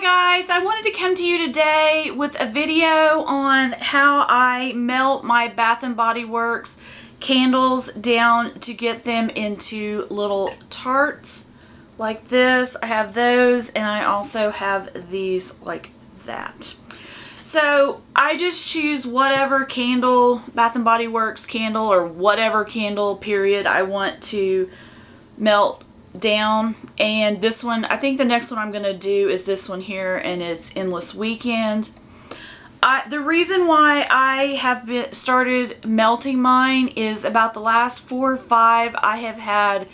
guys, I wanted to come to you today with a video on how I melt my Bath & Body Works candles down to get them into little tarts like this. I have those, and I also have these like that. So I just choose whatever candle, Bath & Body Works candle, or whatever candle period I want to melt down. And this one, I think the next one I'm going to do is this one here, and it's Endless Weekend. The reason why I have started melting mine is about the last 4 or 5 I have had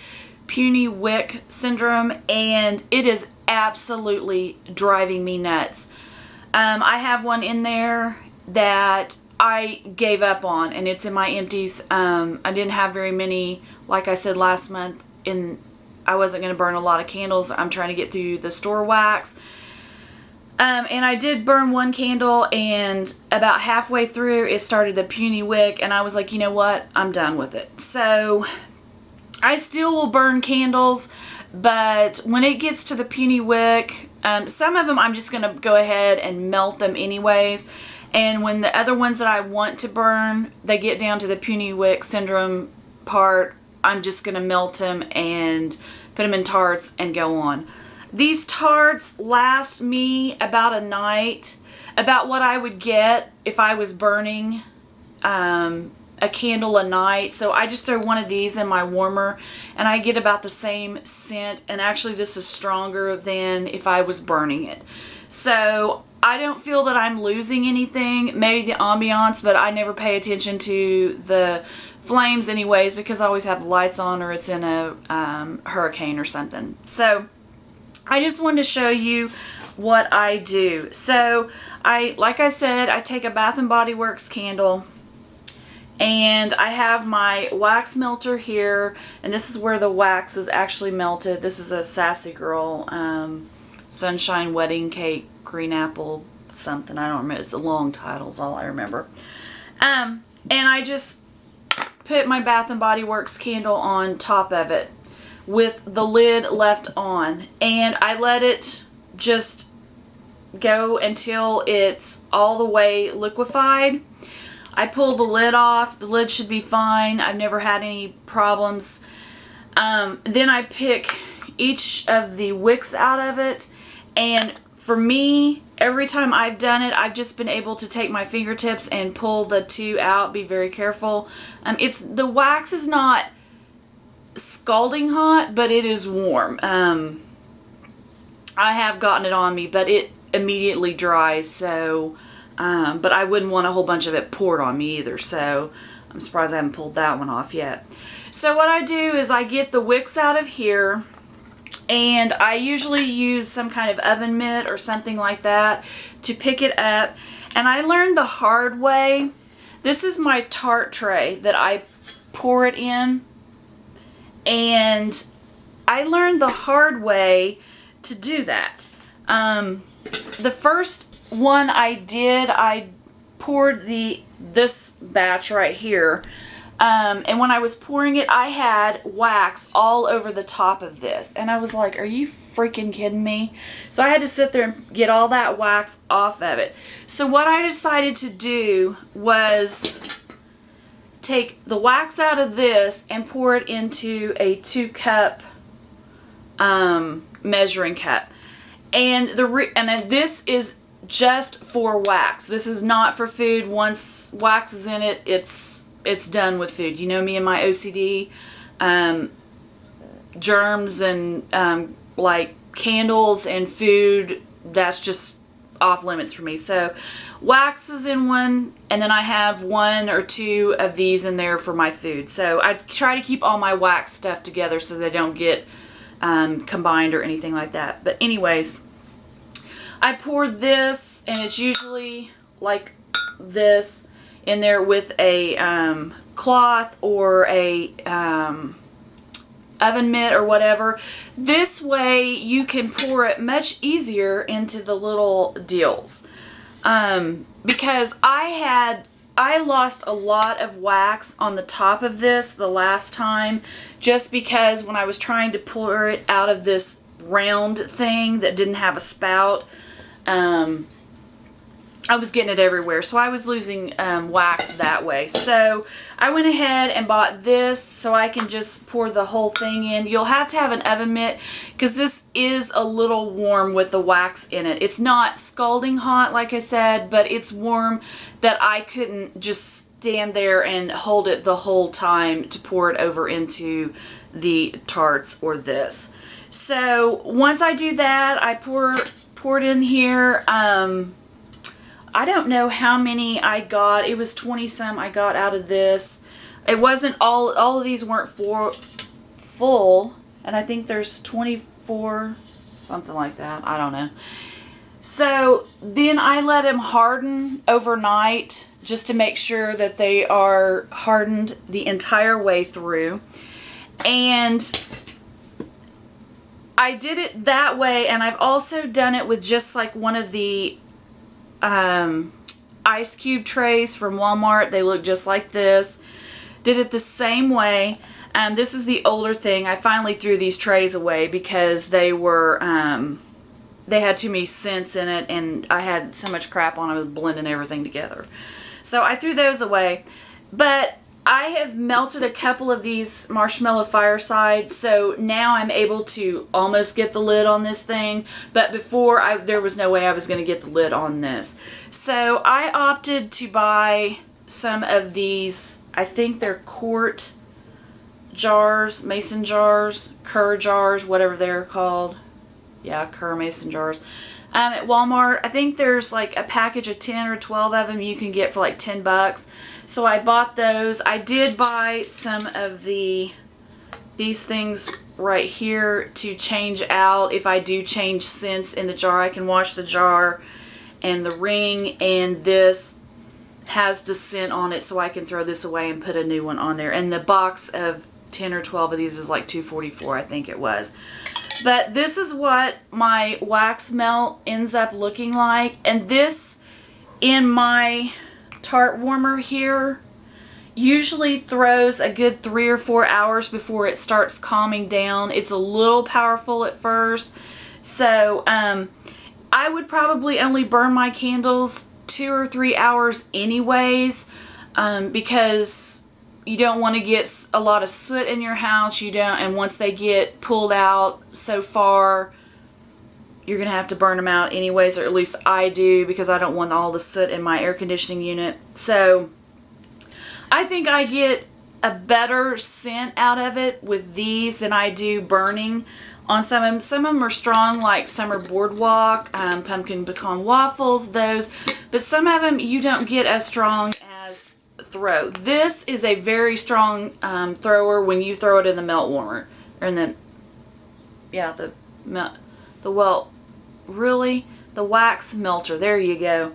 puny wick syndrome, and it is absolutely driving me nuts. I have one in there that I gave up on, and it's in my empties. I didn't have very many, like I said last month, I wasn't going to burn a lot of candles. I'm trying to get through the store wax. And I did burn one candle, and about halfway through it started the puny wick, and I was like, you know what? I'm done with it. So I still will burn candles, but when it gets to the puny wick, some of them I'm just going to go ahead and melt them anyways. And when the other ones that I want to burn, they get down to the puny wick syndrome part, I'm just going to melt them and put them in tarts and go on. These tarts last me about a night, about what I would get if I was burning a candle a night. So I just throw one of these in my warmer, and I get about the same scent. And actually this is stronger than if I was burning it. So I don't feel that I'm losing anything, maybe the ambiance, but I never pay attention to the flames anyways, because I always have the lights on, or it's in a hurricane or something. So I just wanted to show you what I do. So like I said, I take a Bath & Body Works candle, and I have my wax melter here, and this is where the wax is actually melted. This is a Sassy Girl Sunshine Wedding Cake Green Apple something. I don't remember. It's a long title is all I remember. And I just put my Bath & Body Works candle on top of it with the lid left on, and I let it just go until it's all the way liquefied. I pull the lid off. The lid should be fine. I've never had any problems. Then I pick each of the wicks out of it, and for me, every time I've done it, I've just been able to take my fingertips and pull the 2 out. Be very careful. The wax is not scalding hot, but it is warm. I have gotten it on me, but it immediately dries. So, but I wouldn't want a whole bunch of it poured on me either. So I'm surprised I haven't pulled that one off yet. So what I do is I get the wicks out of here, and I usually use some kind of oven mitt or something like that to pick it up. And I learned the hard way. This is my tart tray that I pour it in. And I learned the hard way to do that. The first one I did, I poured this batch right here. And when I was pouring it, I had wax all over the top of this. And I was like, are you freaking kidding me? So I had to sit there and get all that wax off of it. So what I decided to do was take the wax out of this and pour it into a 2-cup measuring cup. And then this is just for wax. This is not for food. Once wax is in it, it's done with food. You know me and my OCD, germs and like candles and food, that's just off limits for me. So wax is in one, and then I have 1 or 2 of these in there for my food. So I try to keep all my wax stuff together so they don't get combined or anything like that. But anyways, I pour this, and it's usually like this, in there with a cloth or a oven mitt or whatever. This way you can pour it much easier into the little deals. Because I lost a lot of wax on the top of this the last time, just because when I was trying to pour it out of this round thing that didn't have a spout, I was getting it everywhere, so I was losing wax that way. So I went ahead and bought this so I can just pour the whole thing in. You'll have to have an oven mitt because this is a little warm with the wax in it. It's not scalding hot, like I said, but it's warm that I couldn't just stand there and hold it the whole time to pour it over into the tarts or this. So once I do that, I pour it in here. I don't know how many I got. It was 20 some I got out of this. It wasn't all of these weren't full, and I think there's 24, something like that. I don't know. So then I let them harden overnight just to make sure that they are hardened the entire way through. And I did it that way, and I've also done it with just like one of the ice cube trays from Walmart. They look just like this. Did it the same way. This is the older thing. I finally threw these trays away because they were they had too many scents in it, and I had so much crap on them blending everything together. So I threw those away. But I have melted a couple of these marshmallow firesides, so now I'm able to almost get the lid on this thing, but before there was no way I was going to get the lid on this. So I opted to buy some of these, I think they're quart jars, mason jars, Kerr jars, whatever they're called. Yeah, Kerr mason jars. At Walmart, I think there's like a package of 10 or 12 of them you can get for like 10 bucks. So I bought those. I did buy some of these things right here to change out. If I do change scents in the jar, I can wash the jar and the ring, and this has the scent on it, so I can throw this away and put a new one on there. And the box of 10 or 12 of these is like $2.44, I think it was. But this is what my wax melt ends up looking like. And this, in my tart warmer here, usually throws a good 3 or 4 hours before it starts calming down. It's a little powerful at first. So I would probably only burn my candles 2 or 3 hours anyways, because you don't want to get a lot of soot in your house. And once they get pulled out so far, you're going to have to burn them out anyways, or at least I do, because I don't want all the soot in my air conditioning unit. So I think I get a better scent out of it with these than I do burning on some of them. Some of them are strong, like some are Boardwalk, pumpkin pecan waffles, those. But some of them you don't get as strong as throw. This is a very strong thrower when you throw it in the melt warmer. Or in the, yeah, the wax melter. There you go.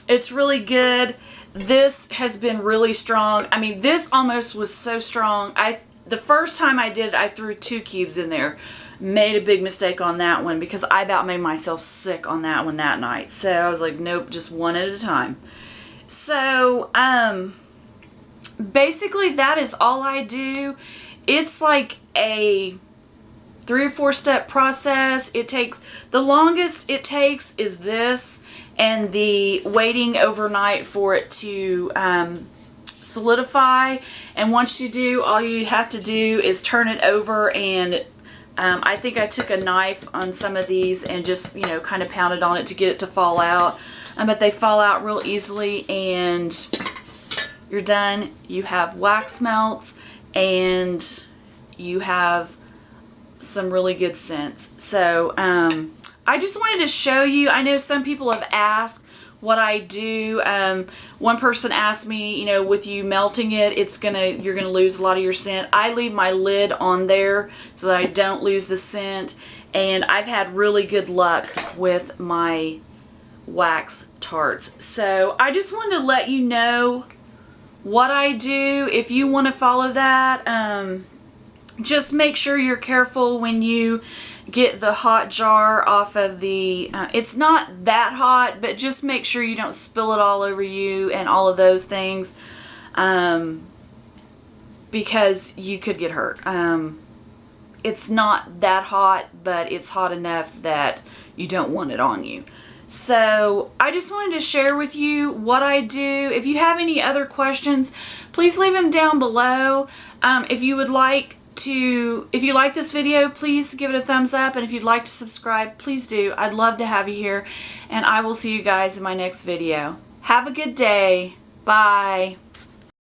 It's really good. This has been really strong. I mean, this almost was so strong. The first time I did it, I threw 2 cubes in there. Made a big mistake on that one because I about made myself sick on that one that night. So I was like, nope, just one at a time. So, basically that is all I do. It's like a 3 or 4 step process. The longest it takes is this, and the waiting overnight for it to solidify. And once you do, all you have to do is turn it over, and I think I took a knife on some of these and just, kind of pounded on it to get it to fall out. But they fall out real easily, and you're done. You have wax melts, and you have some really good scents. So I just wanted to show you. I know some people have asked what I do. One person asked me, with you melting it, you're gonna lose a lot of your scent. I leave my lid on there so that I don't lose the scent, and I've had really good luck with my wax tarts. So I just wanted to let you know what I do. If you want to follow that, just make sure you're careful when you get the hot jar off of the, it's not that hot, but just make sure you don't spill it all over you and all of those things, because you could get hurt. it's not that hot, but it's hot enough that you don't want it on you. So I just wanted to share with you what I do. If you have any other questions, please leave them down below. If you like this video, please give it a thumbs up. And if you'd like to subscribe, please do. I'd love to have you here. And I will see you guys in my next video. Have a good day. Bye.